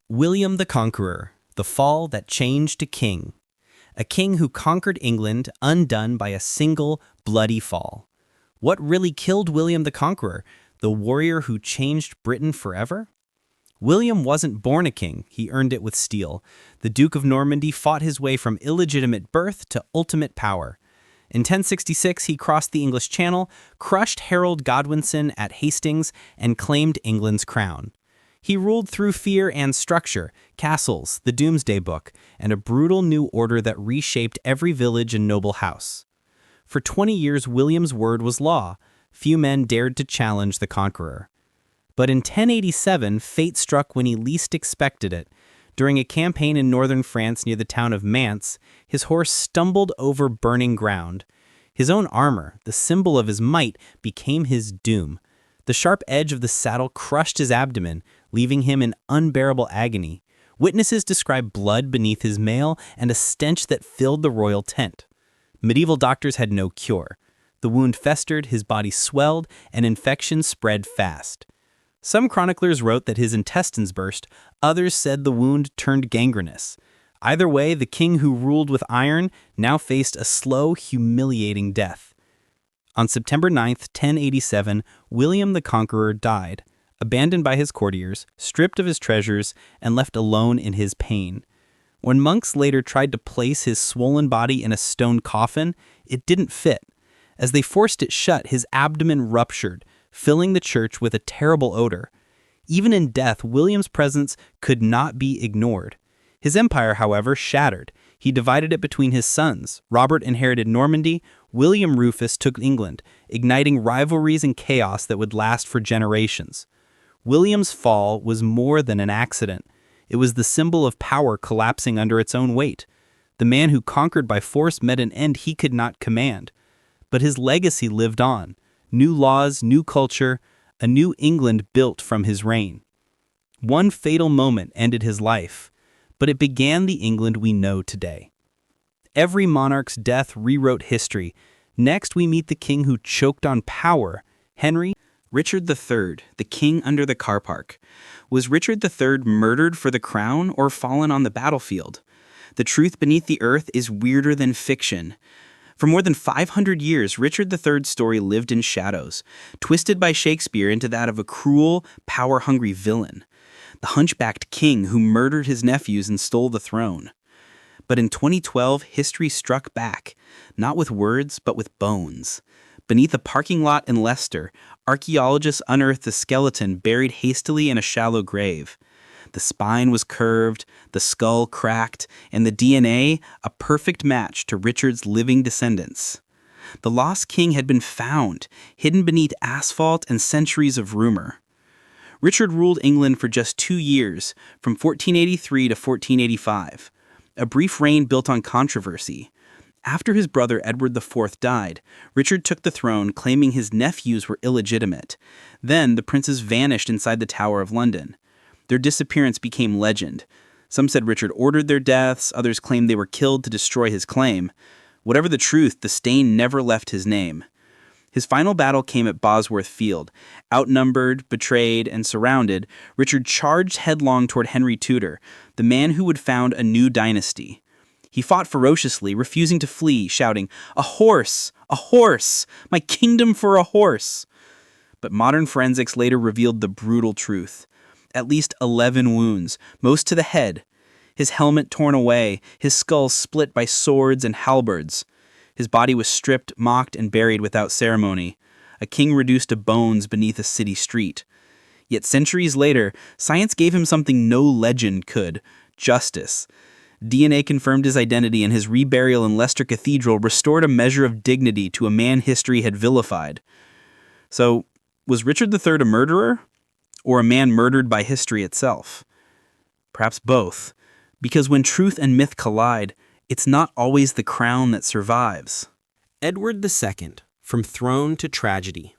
William the Conqueror, the fall that changed a king. A king who conquered England undone by a single bloody fall. What really killed William the Conqueror, the warrior who changed Britain forever? William wasn't born a king, he earned it with steel. The Duke of Normandy fought his way from illegitimate birth to ultimate power. In 1066, he crossed the English Channel, crushed Harold Godwinson at Hastings, and claimed England's crown. He ruled through fear and structure, castles, the Doomsday Book, and a brutal new order that reshaped every village and noble house. For 20 years, William's word was law. Few men dared to challenge the conqueror. But in 1087, fate struck when he least expected it. During a campaign in northern France near the town of Mance, his horse stumbled over burning ground. His own armor, the symbol of his might, became his doom. The sharp edge of the saddle crushed his abdomen, leaving him in unbearable agony. Witnesses describe blood beneath his mail and a stench that filled the royal tent. Medieval doctors had no cure. The wound festered, his body swelled, and infection spread fast. Some chroniclers wrote that his intestines burst, others said the wound turned gangrenous. Either way, the king who ruled with iron now faced a slow, humiliating death. On September 9th, 1087, William the Conqueror died, abandoned by his courtiers, stripped of his treasures, and left alone in his pain. When monks later tried to place his swollen body in a stone coffin, it didn't fit. As they forced it shut, his abdomen ruptured, filling the church with a terrible odor. Even in death, William's presence could not be ignored. His empire, however, shattered. He divided it between his sons. Robert inherited Normandy, William Rufus took England, igniting rivalries and chaos that would last for generations. William's fall was more than an accident. It was the symbol of power collapsing under its own weight. The man who conquered by force met an end he could not command. But his legacy lived on. New laws, new culture, a new England built from his reign. One fatal moment ended his life, but it began the England we know today. Every monarch's death rewrote history. Next, we meet the king who choked on power, Henry. Richard III, the king under the car park. Was Richard III murdered for the crown or fallen on the battlefield? The truth beneath the earth is weirder than fiction. For more than 500 years, Richard III's story lived in shadows, twisted by Shakespeare into that of a cruel, power-hungry villain, the hunchbacked king who murdered his nephews and stole the throne. But in 2012, history struck back, not with words, but with bones. Beneath a parking lot in Leicester, archaeologists unearthed a skeleton buried hastily in a shallow grave. The spine was curved, the skull cracked, and the DNA a perfect match to Richard's living descendants. The lost king had been found, hidden beneath asphalt and centuries of rumor. Richard ruled England for just 2 years, from 1483 to 1485, a brief reign built on controversy. After his brother Edward IV died, Richard took the throne, claiming his nephews were illegitimate. Then the princes vanished inside the Tower of London. Their disappearance became legend. Some said Richard ordered their deaths, others claimed they were killed to destroy his claim. Whatever the truth, the stain never left his name. His final battle came at Bosworth Field. Outnumbered, betrayed, and surrounded, Richard charged headlong toward Henry Tudor, the man who would found a new dynasty. He fought ferociously, refusing to flee, shouting, "A horse! A horse! My kingdom for a horse!" But modern forensics later revealed the brutal truth. At least 11 wounds, most to the head. His helmet torn away, his skull split by swords and halberds. His body was stripped, mocked, and buried without ceremony. A king reduced to bones beneath a city street. Yet centuries later, science gave him something no legend could: justice. DNA confirmed his identity, and his reburial in Leicester Cathedral restored a measure of dignity to a man history had vilified. So, was Richard III a murderer? Or a man murdered by history itself? Perhaps both, because when truth and myth collide, it's not always the crown that survives. Edward II, from throne to tragedy.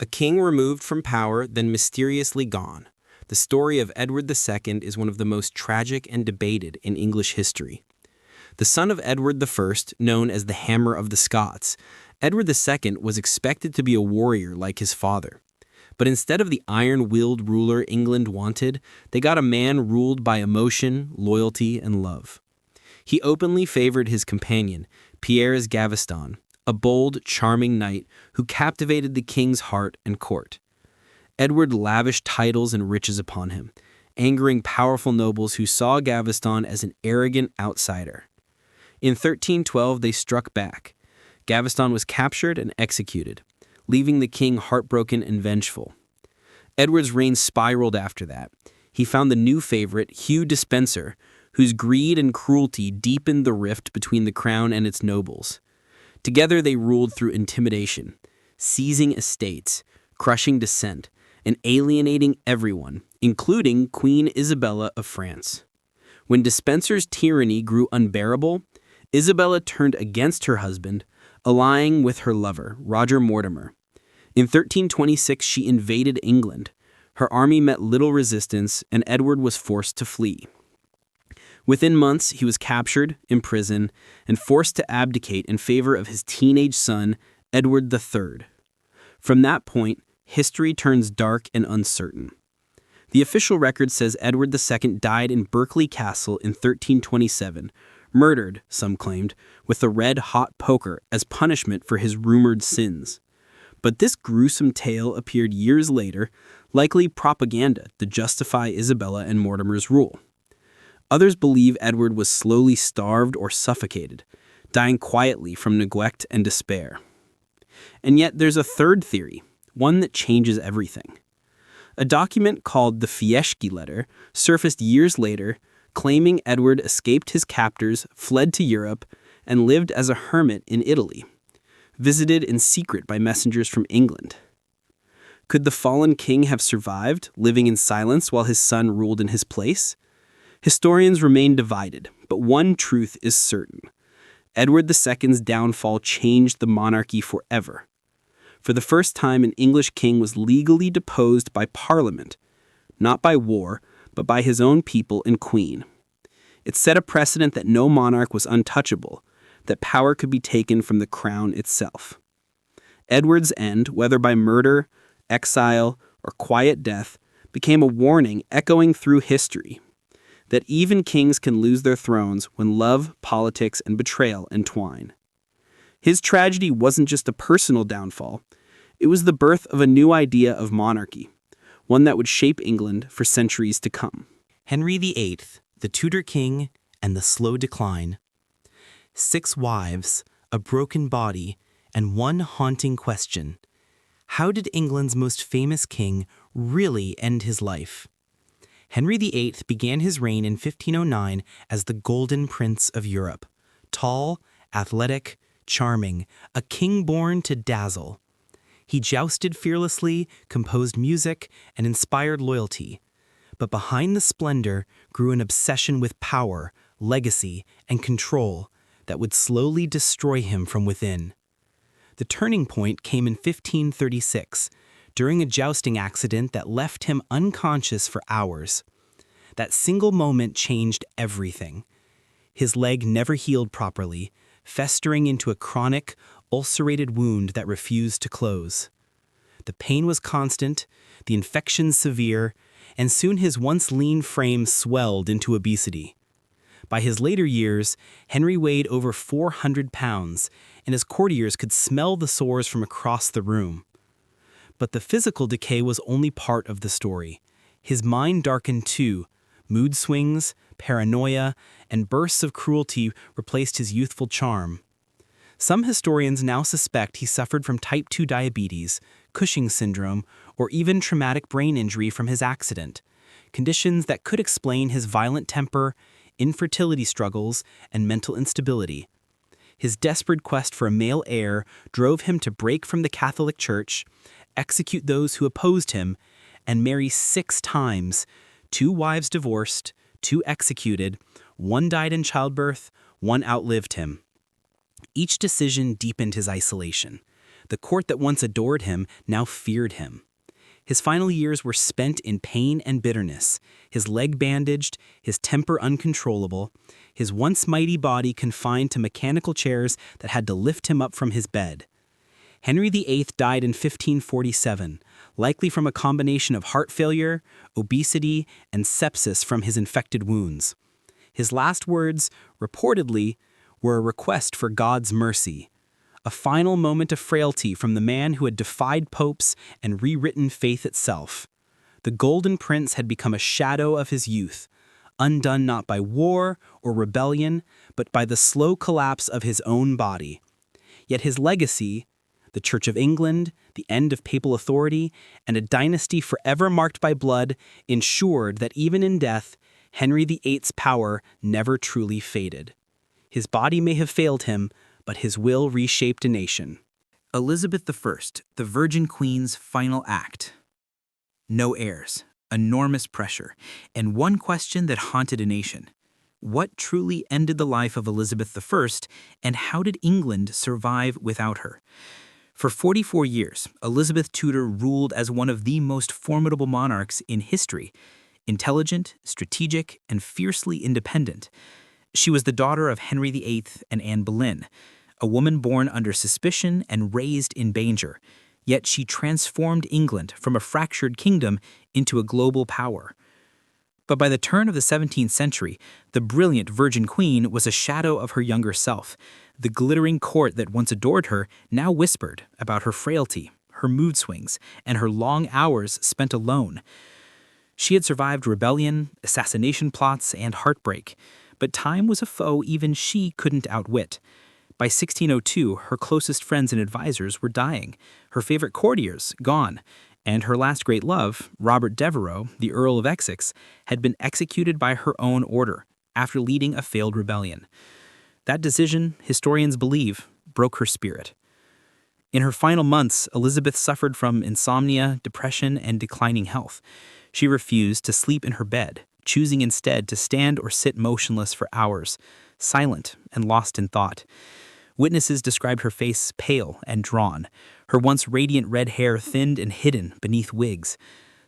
A king removed from power, then mysteriously gone. The story of Edward II is one of the most tragic and debated in English history. The son of Edward I, known as the Hammer of the Scots, Edward II was expected to be a warrior like his father. But instead of the iron-willed ruler England wanted, they got a man ruled by emotion, loyalty, and love. He openly favored his companion, Piers Gaveston, a bold, charming knight who captivated the king's heart and court. Edward lavished titles and riches upon him, angering powerful nobles who saw Gaveston as an arrogant outsider. In 1312, they struck back. Gaveston was captured and executed, leaving the king heartbroken and vengeful. Edward's reign spiraled after that. He found the new favorite, Hugh Despenser, whose greed and cruelty deepened the rift between the crown and its nobles. Together they ruled through intimidation, seizing estates, crushing dissent, and alienating everyone, including Queen Isabella of France. When Despenser's tyranny grew unbearable, Isabella turned against her husband, allying with her lover, Roger Mortimer. In 1326, she invaded England. Her army met little resistance, and Edward was forced to flee. Within months, he was captured, imprisoned, and forced to abdicate in favor of his teenage son, Edward III. From that point, history turns dark and uncertain. The official record says Edward II died in Berkeley Castle in 1327, murdered, some claimed, with a red-hot poker as punishment for his rumored sins. But this gruesome tale appeared years later, likely propaganda to justify Isabella and Mortimer's rule. Others believe Edward was slowly starved or suffocated, dying quietly from neglect and despair. And yet there's a third theory, one that changes everything. A document called the Fieschi Letter surfaced years later, claiming Edward escaped his captors, fled to Europe, and lived as a hermit in Italy, visited in secret by messengers from England. Could the fallen king have survived, living in silence while his son ruled in his place? Historians remain divided, but one truth is certain. Edward II's downfall changed the monarchy forever. For the first time, an English king was legally deposed by Parliament, not by war, but by his own people and queen. It set a precedent that no monarch was untouchable, that power could be taken from the crown itself. Edward's end, whether by murder, exile, or quiet death, became a warning echoing through history, that even kings can lose their thrones when love, politics, and betrayal entwine. His tragedy wasn't just a personal downfall, it was the birth of a new idea of monarchy, one that would shape England for centuries to come. Henry VIII, the Tudor king, and the slow decline. 6 wives, a broken body, and one haunting question. How did England's most famous king really end his life? Henry VIII began his reign in 1509 as the Golden Prince of Europe. Tall, athletic, charming, a king born to dazzle. He jousted fearlessly, composed music, and inspired loyalty. But behind the splendor grew an obsession with power, legacy, and control that would slowly destroy him from within. The turning point came in 1536, during a jousting accident that left him unconscious for hours. That single moment changed everything. His leg never healed properly, festering into a chronic, ulcerated wound that refused to close. The pain was constant, the infection severe, and soon his once lean frame swelled into obesity. By his later years, Henry weighed over 400 pounds, and his courtiers could smell the sores from across the room. But the physical decay was only part of the story. His mind darkened too. Mood swings, paranoia, and bursts of cruelty replaced his youthful charm. Some historians now suspect he suffered from type 2 diabetes, Cushing's syndrome, or even traumatic brain injury from his accident, conditions that could explain his violent temper, infertility struggles, and mental instability. His desperate quest for a male heir drove him to break from the Catholic Church, execute those who opposed him, and marry 6 times, 2 wives divorced, 2 executed, 1 died in childbirth, 1 outlived him. Each decision deepened his isolation. The court that once adored him now feared him. His final years were spent in pain and bitterness, his leg bandaged, his temper uncontrollable, his once mighty body confined to mechanical chairs that had to lift him up from his bed. Henry VIII died in 1547, likely from a combination of heart failure, obesity, and sepsis from his infected wounds. His last words, reportedly, were a request for God's mercy, a final moment of frailty from the man who had defied popes and rewritten faith itself. The Golden Prince had become a shadow of his youth, undone not by war or rebellion, but by the slow collapse of his own body. Yet his legacy, the Church of England, the end of papal authority, and a dynasty forever marked by blood, ensured that even in death, Henry VIII's power never truly faded. His body may have failed him, but his will reshaped a nation. Elizabeth I, the Virgin Queen's final act. No heirs, enormous pressure, and one question that haunted a nation. What truly ended the life of Elizabeth I, and how did England survive without her? For 44 years, Elizabeth Tudor ruled as one of the most formidable monarchs in history, intelligent, strategic, and fiercely independent. She was the daughter of Henry VIII and Anne Boleyn, a woman born under suspicion and raised in danger, yet she transformed England from a fractured kingdom into a global power. But by the turn of the 17th century, the brilliant Virgin Queen was a shadow of her younger self. The glittering court that once adored her now whispered about her frailty, her mood swings, and her long hours spent alone. She had survived rebellion, assassination plots, and heartbreak, but time was a foe even she couldn't outwit. By 1602, her closest friends and advisors were dying, her favorite courtiers gone, and her last great love, Robert Devereux, the Earl of Essex, had been executed by her own order after leading a failed rebellion. That decision, historians believe, broke her spirit. In her final months, Elizabeth suffered from insomnia, depression, and declining health. She refused to sleep in her bed, choosing instead to stand or sit motionless for hours, silent and lost in thought. Witnesses described her face pale and drawn, her once radiant red hair thinned and hidden beneath wigs.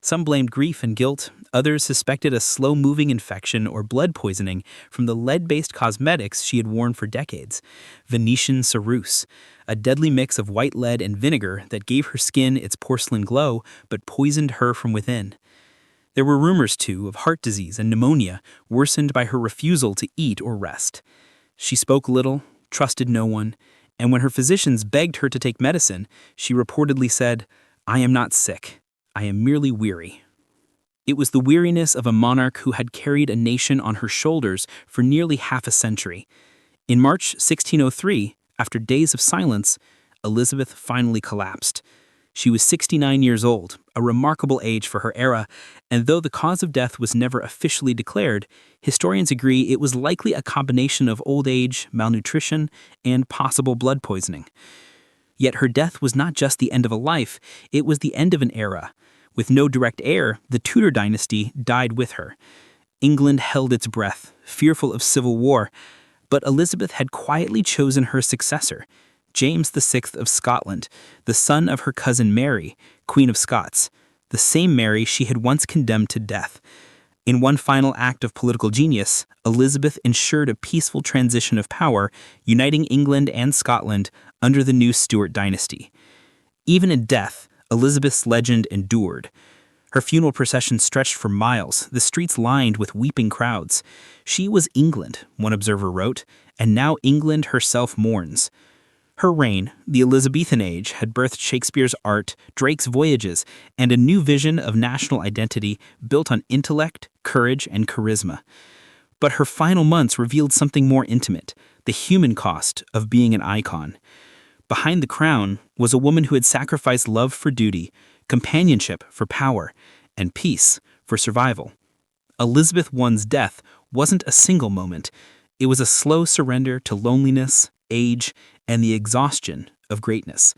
Some blamed grief and guilt, others suspected a slow-moving infection or blood poisoning from the lead-based cosmetics she had worn for decades. Venetian ceruse, a deadly mix of white lead and vinegar that gave her skin its porcelain glow but poisoned her from within. There were rumors, too, of heart disease and pneumonia, worsened by her refusal to eat or rest. She spoke little, trusted no one, and when her physicians begged her to take medicine, she reportedly said, "I am not sick. I am merely weary." It was the weariness of a monarch who had carried a nation on her shoulders for nearly half a century. In March 1603, after days of silence, Elizabeth finally collapsed. She was 69 years old, a remarkable age for her era, and though the cause of death was never officially declared, historians agree it was likely a combination of old age, malnutrition, and possible blood poisoning. Yet her death was not just the end of a life, it was the end of an era. With no direct heir, the Tudor dynasty died with her. England held its breath, fearful of civil war, but Elizabeth had quietly chosen her successor, James VI of Scotland, the son of her cousin Mary, Queen of Scots, the same Mary she had once condemned to death. In one final act of political genius, Elizabeth ensured a peaceful transition of power, uniting England and Scotland under the new Stuart dynasty. Even in death, Elizabeth's legend endured. Her funeral procession stretched for miles, the streets lined with weeping crowds. She was England, one observer wrote, and now England herself mourns. Her reign, the Elizabethan age, had birthed Shakespeare's art, Drake's voyages, and a new vision of national identity built on intellect, courage, and charisma. But her final months revealed something more intimate, the human cost of being an icon. Behind the crown was a woman who had sacrificed love for duty, companionship for power, and peace for survival. Elizabeth I's death wasn't a single moment. It was a slow surrender to loneliness, age, and the exhaustion of greatness.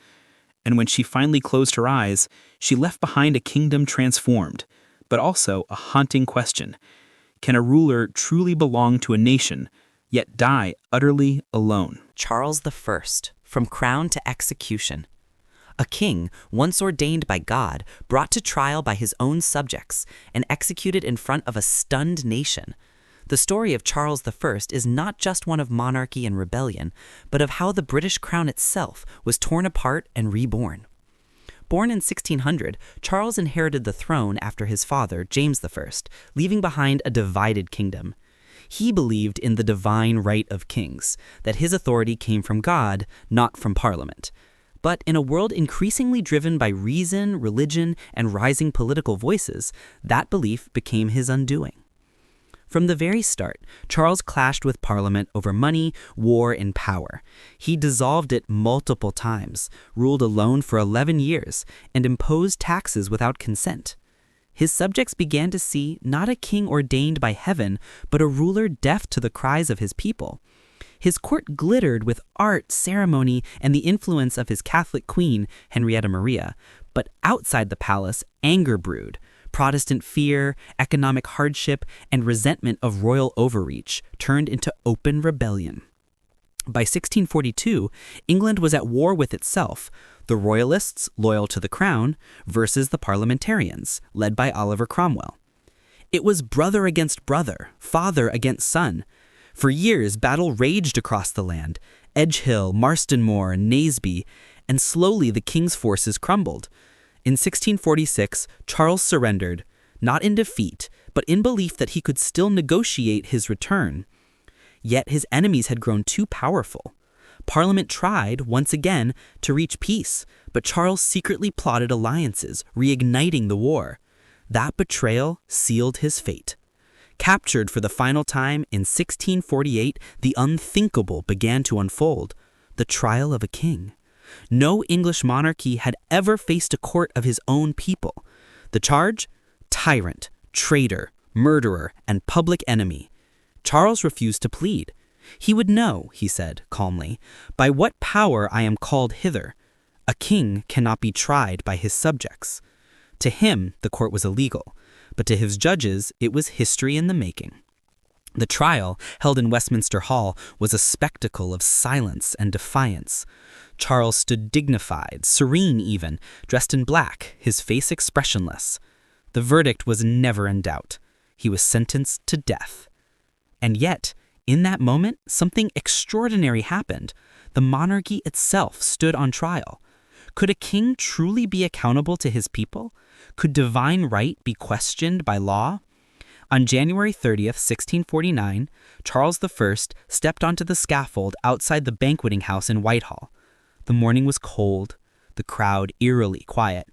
And when she finally closed her eyes, she left behind a kingdom transformed, but also a haunting question. Can a ruler truly belong to a nation, yet die utterly alone? Charles I, from crown to execution. A king, once ordained by God, brought to trial by his own subjects, and executed in front of a stunned nation. The story of Charles I is not just one of monarchy and rebellion, but of how the British crown itself was torn apart and reborn. Born in 1600, Charles inherited the throne after his father, James I, leaving behind a divided kingdom. He believed in the divine right of kings, that his authority came from God, not from Parliament. But in a world increasingly driven by reason, religion, and rising political voices, that belief became his undoing. From the very start, Charles clashed with Parliament over money, war, and power. He dissolved it multiple times, ruled alone for 11 years, and imposed taxes without consent. His subjects began to see not a king ordained by heaven, but a ruler deaf to the cries of his people. His court glittered with art, ceremony, and the influence of his Catholic queen, Henrietta Maria. But outside the palace, anger brewed. Protestant fear, economic hardship, and resentment of royal overreach turned into open rebellion. By 1642, England was at war with itself, the royalists, loyal to the crown, versus the parliamentarians, led by Oliver Cromwell. It was brother against brother, father against son. For years, battle raged across the land, Edgehill, Marston Moor, Naseby, and slowly the king's forces crumbled. In 1646, Charles surrendered, not in defeat, but in belief that he could still negotiate his return. Yet his enemies had grown too powerful. Parliament tried, once again, to reach peace, but Charles secretly plotted alliances, reigniting the war. That betrayal sealed his fate. Captured for the final time in 1648, the unthinkable began to unfold, the trial of a king. No English monarchy had ever faced a court of his own people. The charge? Tyrant, traitor, murderer, and public enemy. Charles refused to plead. He would know, he said calmly, by what power I am called hither. A king cannot be tried by his subjects. To him, the court was illegal, but to his judges, it was history in the making. The trial, held in Westminster Hall, was a spectacle of silence and defiance. Charles stood dignified, serene even, dressed in black, his face expressionless. The verdict was never in doubt. He was sentenced to death. And yet, in that moment, something extraordinary happened. The monarchy itself stood on trial. Could a king truly be accountable to his people? Could divine right be questioned by law? On January 30th, 1649, Charles I stepped onto the scaffold outside the banqueting house in Whitehall. The morning was cold, the crowd eerily quiet.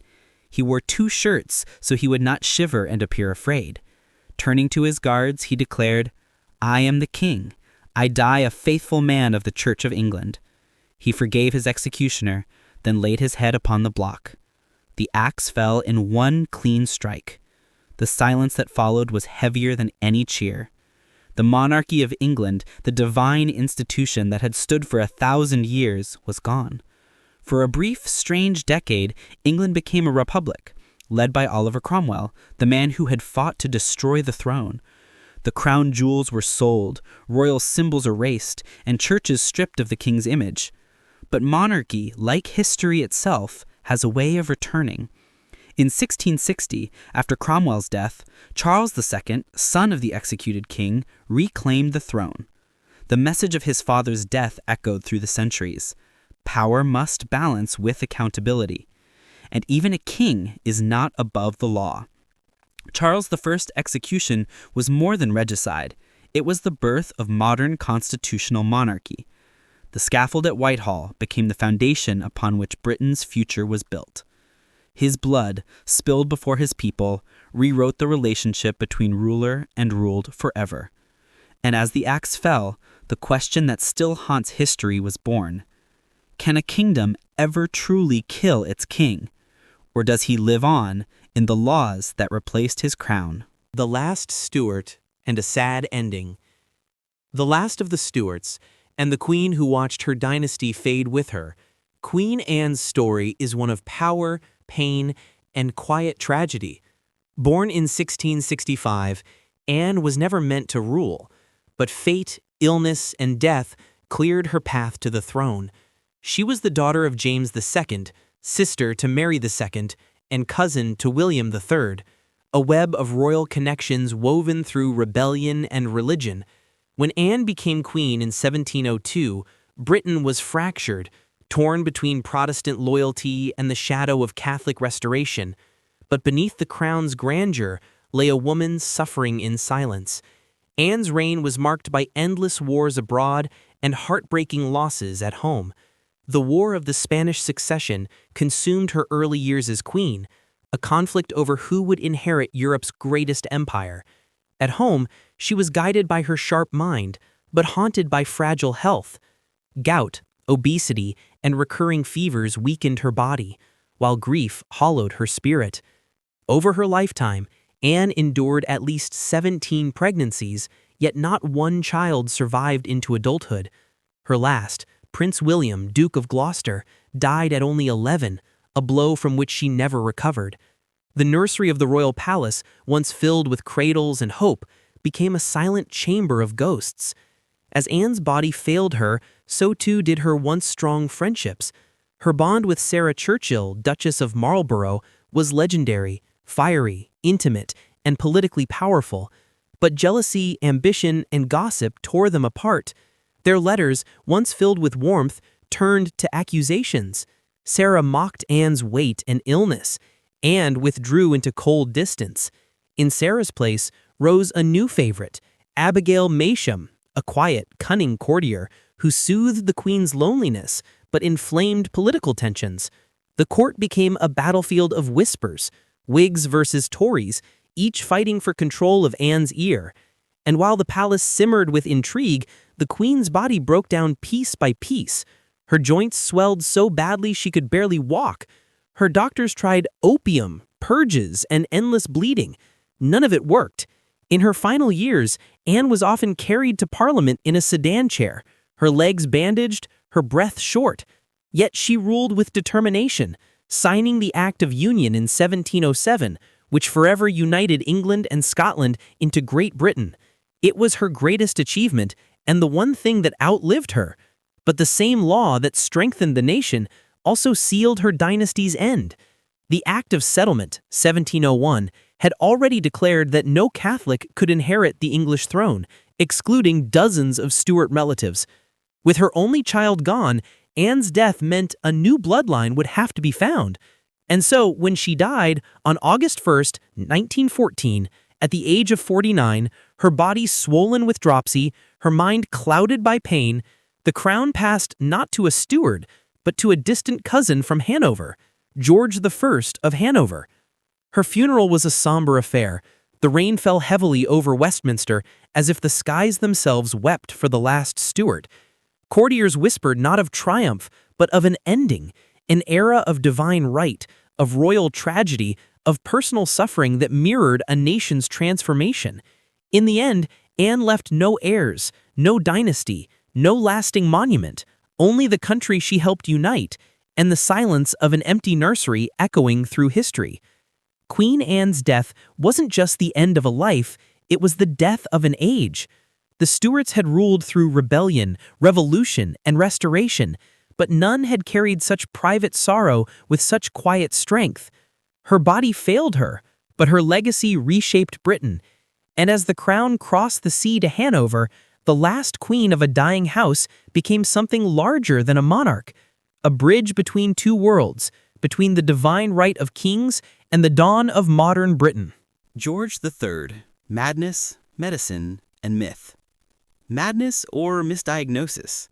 He wore 2 shirts so he would not shiver and appear afraid. Turning to his guards, he declared, "I am the king. I die a faithful man of the Church of England." He forgave his executioner, then laid his head upon the block. The axe fell in one clean strike. The silence that followed was heavier than any cheer. The monarchy of England, the divine institution that had stood for 1,000 years, was gone. For a brief, strange decade, England became a republic, led by Oliver Cromwell, the man who had fought to destroy the throne. The crown jewels were sold, royal symbols erased, and churches stripped of the king's image. But monarchy, like history itself, has a way of returning. In 1660, after Cromwell's death, Charles II, son of the executed king, reclaimed the throne. The message of his father's death echoed through the centuries. Power must balance with accountability. And even a king is not above the law. Charles I's execution was more than regicide. It was the birth of modern constitutional monarchy. The scaffold at Whitehall became the foundation upon which Britain's future was built. His blood, spilled before his people, rewrote the relationship between ruler and ruled forever. And as the axe fell, the question that still haunts history was born. Can a kingdom ever truly kill its king? Or does he live on in the laws that replaced his crown? The Last Stuart and a Sad Ending. The last of the Stuarts, and the queen who watched her dynasty fade with her, Queen Anne's story is one of power, pain, and quiet tragedy. Born in 1665, Anne was never meant to rule, but fate, illness, and death cleared her path to the throne. She was the daughter of James II, sister to Mary II, and cousin to William III. a web of royal connections woven through rebellion and religion. When Anne became queen in 1702, Britain was fractured, torn between Protestant loyalty and the shadow of Catholic restoration. But beneath the crown's grandeur lay a woman suffering in silence. Anne's reign was marked by endless wars abroad and heartbreaking losses at home. The War of the Spanish Succession consumed her early years as queen, a conflict over who would inherit Europe's greatest empire. At home, she was guided by her sharp mind, but haunted by fragile health. Gout, obesity, and recurring fevers weakened her body, while grief hollowed her spirit. Over her lifetime, Anne endured at least 17 pregnancies, yet not one child survived into adulthood. Her last, Prince William, Duke of Gloucester, died at only 11, a blow from which she never recovered. The nursery of the royal palace, once filled with cradles and hope, became a silent chamber of ghosts. As Anne's body failed her, so too did her once strong friendships. Her bond with Sarah Churchill, Duchess of Marlborough, was legendary, fiery, intimate, and politically powerful. But jealousy, ambition, and gossip tore them apart. Their letters, once filled with warmth, turned to accusations. Sarah mocked Anne's weight and illness, and withdrew into cold distance. In Sarah's place rose a new favorite, Abigail Masham, a quiet, cunning courtier who soothed the queen's loneliness but inflamed political tensions. The court became a battlefield of whispers, Whigs versus Tories, each fighting for control of Anne's ear. And while the palace simmered with intrigue, the queen's body broke down piece by piece. Her joints swelled so badly she could barely walk. Her doctors tried opium, purges, and endless bleeding. None of it worked. In her final years, Anne was often carried to Parliament in a sedan chair, her legs bandaged, her breath short. Yet she ruled with determination, signing the Act of Union in 1707, which forever united England and Scotland into Great Britain. It was her greatest achievement and the one thing that outlived her. But the same law that strengthened the nation also sealed her dynasty's end. The Act of Settlement, 1701, had already declared that no Catholic could inherit the English throne, excluding dozens of Stuart relatives. With her only child gone, Anne's death meant a new bloodline would have to be found. And so, when she died on August 1st, 1914, at the age of 49, her body swollen with dropsy, her mind clouded by pain, the crown passed not to a Stuart, but to a distant cousin from Hanover, George I of Hanover. Her funeral was a somber affair. The rain fell heavily over Westminster, as if the skies themselves wept for the last Stuart. Courtiers whispered not of triumph, but of an ending, an era of divine right, of royal tragedy, of personal suffering that mirrored a nation's transformation. In the end, Anne left no heirs, no dynasty, no lasting monument, only the country she helped unite, and the silence of an empty nursery echoing through history. Queen Anne's death wasn't just the end of a life, it was the death of an age. The Stuarts had ruled through rebellion, revolution, and restoration, but none had carried such private sorrow with such quiet strength. Her body failed her, but her legacy reshaped Britain. And as the crown crossed the sea to Hanover, the last queen of a dying house became something larger than a monarch, a bridge between two worlds, between the divine right of kings and the dawn of modern Britain. George III, Madness, Medicine, and Myth. Madness or misdiagnosis?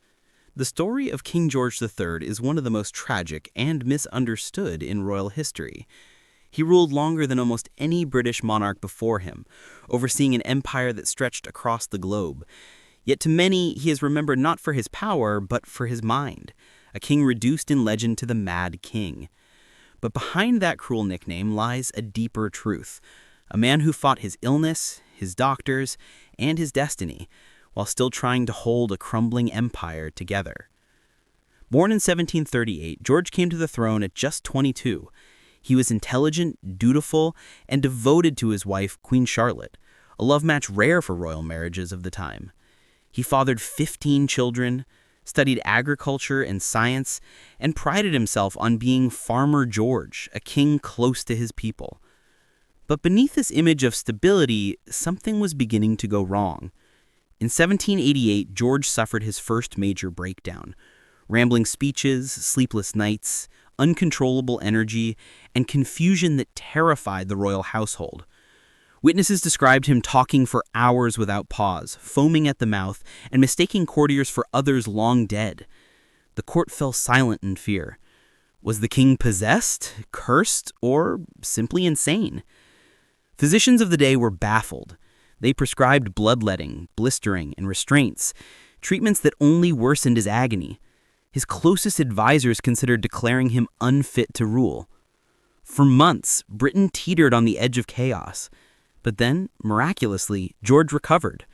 The story of King George III is one of the most tragic and misunderstood in royal history. He ruled longer than almost any British monarch before him, overseeing an empire that stretched across the globe. Yet to many, he is remembered not for his power, but for his mind, a king reduced in legend to the Mad King. But behind that cruel nickname lies a deeper truth, a man who fought his illness, his doctors, and his destiny, while still trying to hold a crumbling empire together. Born in 1738, George came to the throne at just 22. He was intelligent, dutiful, and devoted to his wife, Queen Charlotte, a love match rare for royal marriages of the time. He fathered 15 children, studied agriculture and science, and prided himself on being Farmer George, a king close to his people. But beneath this image of stability, something was beginning to go wrong. In 1788, George suffered his first major breakdown. Rambling speeches, sleepless nights, uncontrollable energy, and confusion that terrified the royal household. Witnesses described him talking for hours without pause, foaming at the mouth, and mistaking courtiers for others long dead. The court fell silent in fear. Was the king possessed, cursed, or simply insane? Physicians of the day were baffled. They prescribed bloodletting, blistering, and restraints, treatments that only worsened his agony. His closest advisors considered declaring him unfit to rule. For months, Britain teetered on the edge of chaos. But then, miraculously, George recovered.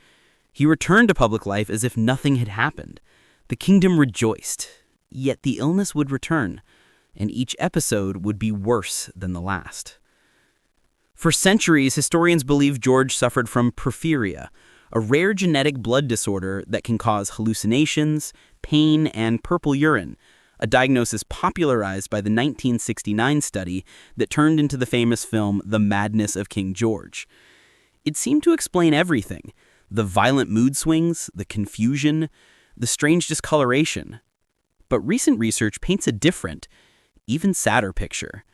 He returned to public life as if nothing had happened. The kingdom rejoiced. Yet the illness would return, and each episode would be worse than the last. For centuries, historians believe George suffered from porphyria, a rare genetic blood disorder that can cause hallucinations, pain, and purple urine, a diagnosis popularized by the 1969 study that turned into the famous film The Madness of King George. It seemed to explain everything: the violent mood swings, the confusion, the strange discoloration. But recent research paints a different, even sadder picture.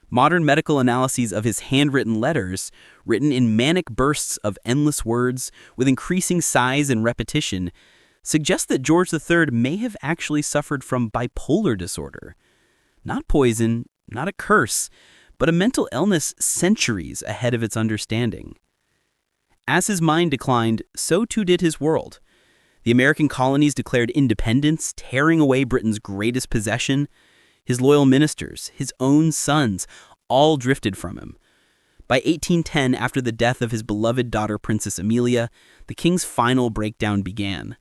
Modern medical analyses of his handwritten letters, written in manic bursts of endless words with increasing size and repetition, suggest that George III may have actually suffered from bipolar disorder. Not poison, not a curse, but a mental illness centuries ahead of its understanding. As his mind declined, so too did his world. The American colonies declared independence, tearing away Britain's greatest possession. His loyal ministers, his own sons, all drifted from him. By 1810, after the death of his beloved daughter Princess Amelia, the king's final breakdown began.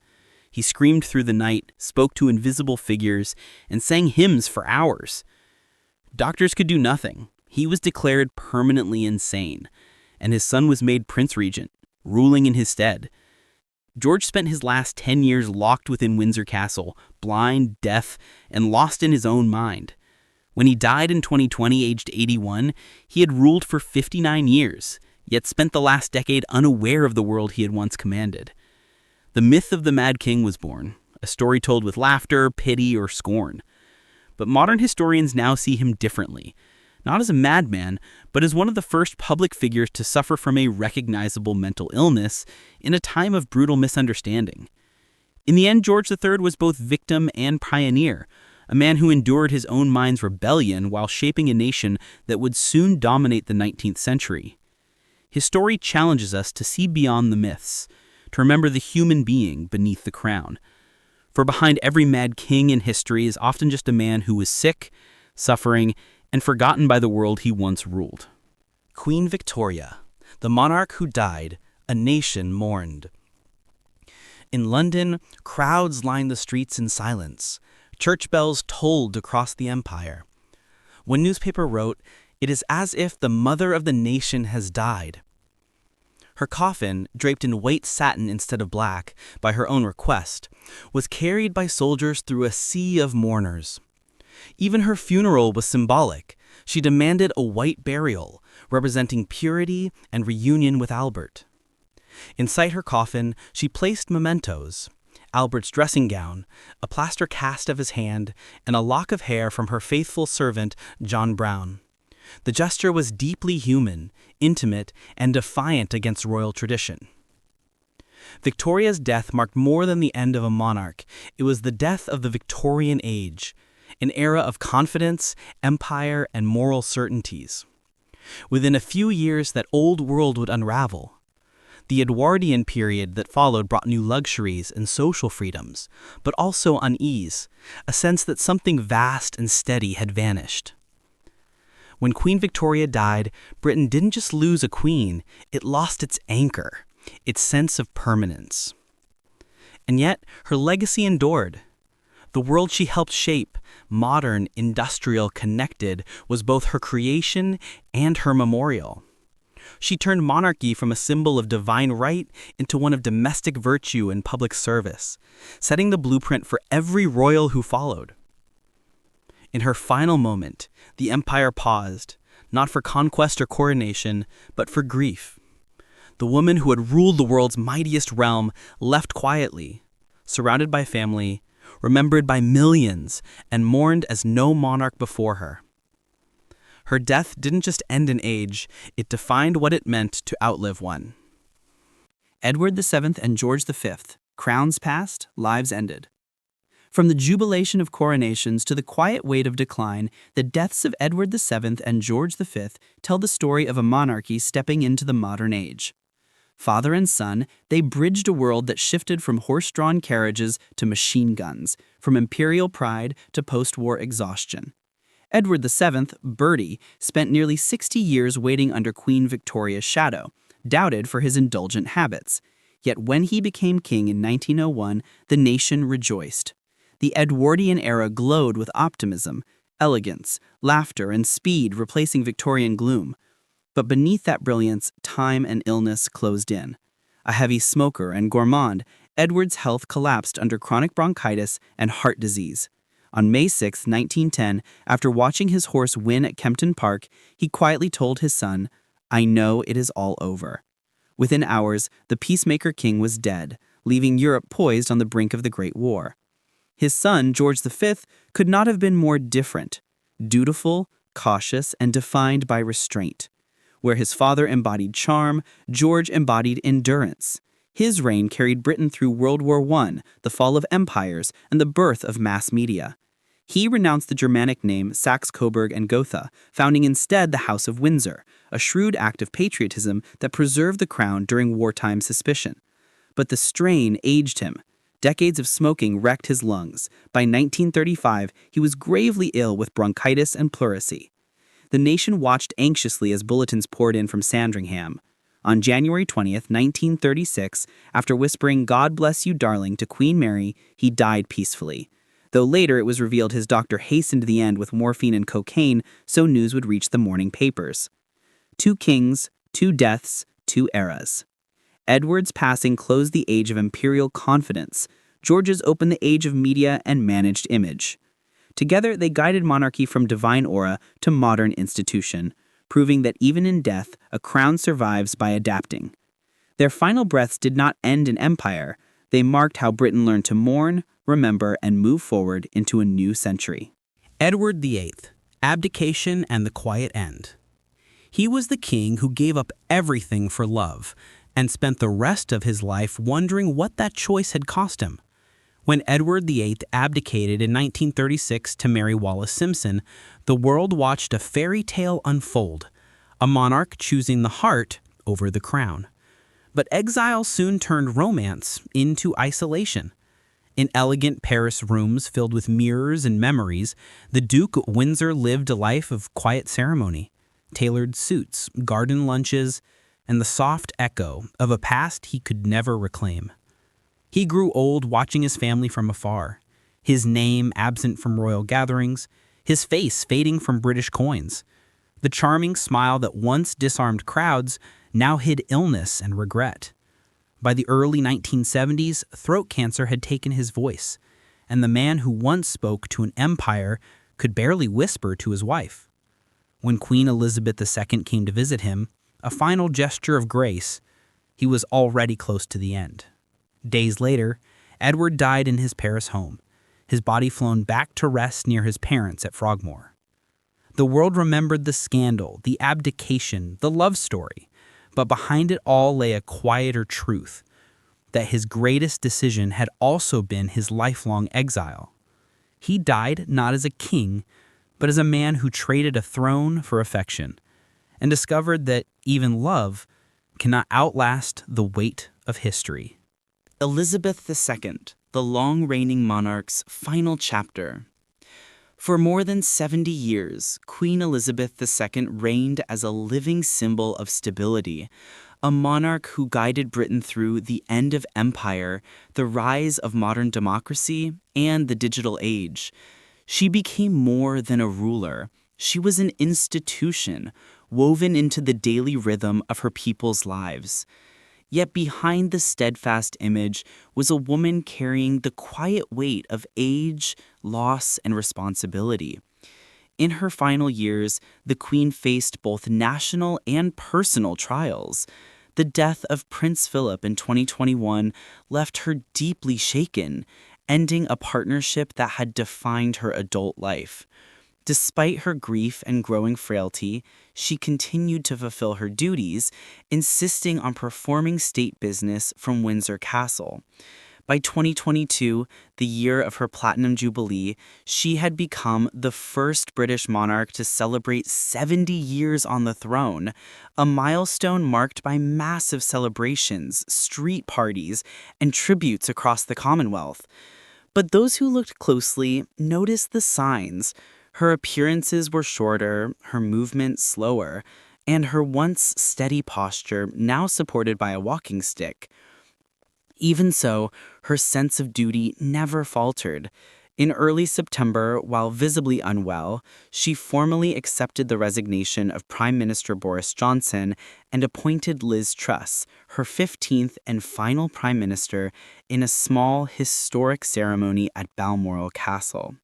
He screamed through the night, spoke to invisible figures, and sang hymns for hours. Doctors could do nothing. He was declared permanently insane, and his son was made Prince Regent, ruling in his stead. George spent his last 10 years locked within Windsor Castle, blind, deaf, and lost in his own mind. When he died in 2020, aged 81, he had ruled for 59 years, yet spent the last decade unaware of the world he had once commanded. The myth of the Mad King was born, a story told with laughter, pity, or scorn. But modern historians now see him differently, not as a madman, but as one of the first public figures to suffer from a recognizable mental illness in a time of brutal misunderstanding. In the end, George III was both victim and pioneer, a man who endured his own mind's rebellion while shaping a nation that would soon dominate the 19th century. His story challenges us to see beyond the myths, to remember the human being beneath the crown. For behind every mad king in history is often just a man who was sick, suffering, and forgotten by the world he once ruled. Queen Victoria, the monarch who died, a nation mourned. In London, crowds lined the streets in silence. Church bells tolled across the empire. One newspaper wrote, "It is as if the mother of the nation has died." Her coffin, draped in white satin instead of black, by her own request, was carried by soldiers through a sea of mourners. Even her funeral was symbolic. She demanded a white burial, representing purity and reunion with Albert. Inside her coffin, she placed mementos: Albert's dressing gown, a plaster cast of his hand, and a lock of hair from her faithful servant, John Brown. The gesture was deeply human, intimate, and defiant against royal tradition. Victoria's death marked more than the end of a monarch. It was the death of the Victorian age, an era of confidence, empire, and moral certainties. Within a few years, that old world would unravel. The Edwardian period that followed brought new luxuries and social freedoms, but also unease, a sense that something vast and steady had vanished. When Queen Victoria died, Britain didn't just lose a queen, it lost its anchor, its sense of permanence. And yet, her legacy endured. The world she helped shape, modern, industrial, connected, was both her creation and her memorial. She turned monarchy from a symbol of divine right into one of domestic virtue and public service, setting the blueprint for every royal who followed. In her final moment, the empire paused, not for conquest or coronation, but for grief. The woman who had ruled the world's mightiest realm left quietly, surrounded by family, remembered by millions, and mourned as no monarch before her. Her death didn't just end an age, it defined what it meant to outlive one. Edward VII and George V, crowns passed, lives ended. From the jubilation of coronations to the quiet weight of decline, the deaths of Edward VII and George V tell the story of a monarchy stepping into the modern age. Father and son, they bridged a world that shifted from horse-drawn carriages to machine guns, from imperial pride to post-war exhaustion. Edward VII, Bertie, spent nearly 60 years waiting under Queen Victoria's shadow, doubted for his indulgent habits. Yet when he became king in 1901, the nation rejoiced. The Edwardian era glowed with optimism, elegance, laughter, and speed replacing Victorian gloom. But beneath that brilliance, time and illness closed in. A heavy smoker and gourmand, Edward's health collapsed under chronic bronchitis and heart disease. On May 6, 1910, after watching his horse win at Kempton Park, he quietly told his son, "I know it is all over." Within hours, the peacemaker king was dead, leaving Europe poised on the brink of the Great War. His son, George V, could not have been more different, dutiful, cautious, and defined by restraint. Where his father embodied charm, George embodied endurance. His reign carried Britain through World War I, the fall of empires, and the birth of mass media. He renounced the Germanic name Saxe-Coburg and Gotha, founding instead the House of Windsor, a shrewd act of patriotism that preserved the crown during wartime suspicion. But the strain aged him. Decades of smoking wrecked his lungs. By 1935, he was gravely ill with bronchitis and pleurisy. The nation watched anxiously as bulletins poured in from Sandringham. On January 20th, 1936, after whispering "God bless you, darling" to Queen Mary, he died peacefully. Though later it was revealed his doctor hastened the end with morphine and cocaine so news would reach the morning papers. 2 kings, 2 deaths, 2 eras. Edward's passing closed the age of imperial confidence. George's opened the age of media and managed image. Together, they guided monarchy from divine aura to modern institution, proving that even in death, a crown survives by adapting. Their final breaths did not end an empire. They marked how Britain learned to mourn, remember, and move forward into a new century. Edward VIII, abdication and the quiet end. He was the king who gave up everything for love and spent the rest of his life wondering what that choice had cost him. When Edward VIII abdicated in 1936 to marry Wallis Simpson, the world watched a fairy tale unfold, a monarch choosing the heart over the crown. But exile soon turned romance into isolation. In elegant Paris rooms filled with mirrors and memories, the Duke of Windsor lived a life of quiet ceremony, tailored suits, garden lunches, and the soft echo of a past he could never reclaim. He grew old watching his family from afar, his name absent from royal gatherings, his face fading from British coins. The charming smile that once disarmed crowds now hid illness and regret. By the early 1970s, throat cancer had taken his voice, and the man who once spoke to an empire could barely whisper to his wife. When Queen Elizabeth II came to visit him, a final gesture of grace, he was already close to the end. Days later, Edward died in his Paris home, his body flown back to rest near his parents at Frogmore. The world remembered the scandal, the abdication, the love story, but behind it all lay a quieter truth, that his greatest decision had also been his lifelong exile. He died not as a king, but as a man who traded a throne for affection, and discovered that even love cannot outlast the weight of history. Elizabeth II, the long-reigning monarch's final chapter. For more than 70 years, Queen Elizabeth II reigned as a living symbol of stability, a monarch who guided Britain through the end of empire, the rise of modern democracy, and the digital age. She became more than a ruler. She was an institution, woven into the daily rhythm of her people's lives. Yet behind the steadfast image was a woman carrying the quiet weight of age, loss, and responsibility. In her final years, the Queen faced both national and personal trials. The death of Prince Philip in 2021 left her deeply shaken, ending a partnership that had defined her adult life. Despite her grief and growing frailty, she continued to fulfill her duties, insisting on performing state business from Windsor Castle. By 2022, the year of her Platinum Jubilee, she had become the first British monarch to celebrate 70 years on the throne, a milestone marked by massive celebrations, street parties, and tributes across the Commonwealth. But those who looked closely noticed the signs. Her appearances were shorter, her movements slower, and her once steady posture now supported by a walking stick. Even so, her sense of duty never faltered. In early September, while visibly unwell, she formally accepted the resignation of Prime Minister Boris Johnson and appointed Liz Truss, her 15th and final Prime Minister, in a small, historic ceremony at Balmoral Castle.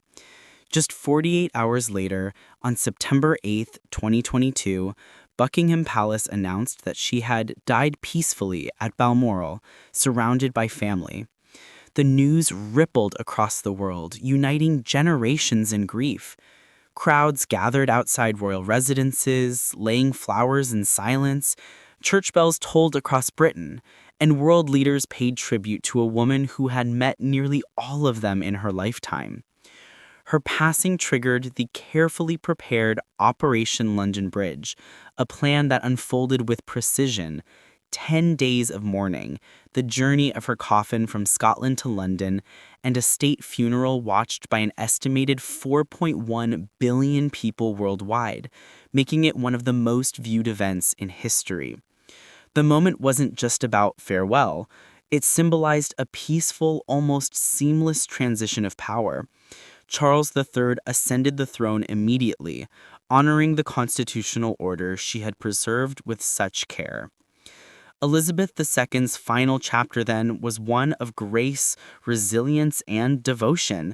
Just 48 hours later, on September 8, 2022, Buckingham Palace announced that she had died peacefully at Balmoral, surrounded by family. The news rippled across the world, uniting generations in grief. Crowds gathered outside royal residences, laying flowers in silence. Church bells tolled across Britain, and world leaders paid tribute to a woman who had met nearly all of them in her lifetime. Her passing triggered the carefully prepared Operation London Bridge, a plan that unfolded with precision. 10 days of mourning, the journey of her coffin from Scotland to London, and a state funeral watched by an estimated 4.1 billion people worldwide, making it one of the most viewed events in history. The moment wasn't just about farewell. It symbolized a peaceful, almost seamless transition of power. Charles III ascended the throne immediately, honoring the constitutional order she had preserved with such care. Elizabeth II's final chapter, then, was one of grace, resilience, and devotion.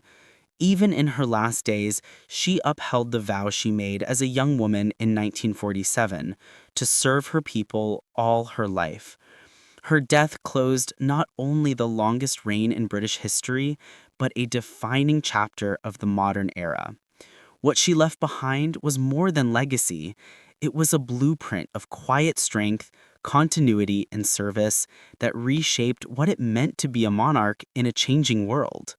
Even in her last days, she upheld the vow she made as a young woman in 1947 to serve her people all her life. Her death closed not only the longest reign in British history, but a defining chapter of the modern era. What she left behind was more than legacy. It was a blueprint of quiet strength, continuity, and service that reshaped what it meant to be a monarch in a changing world.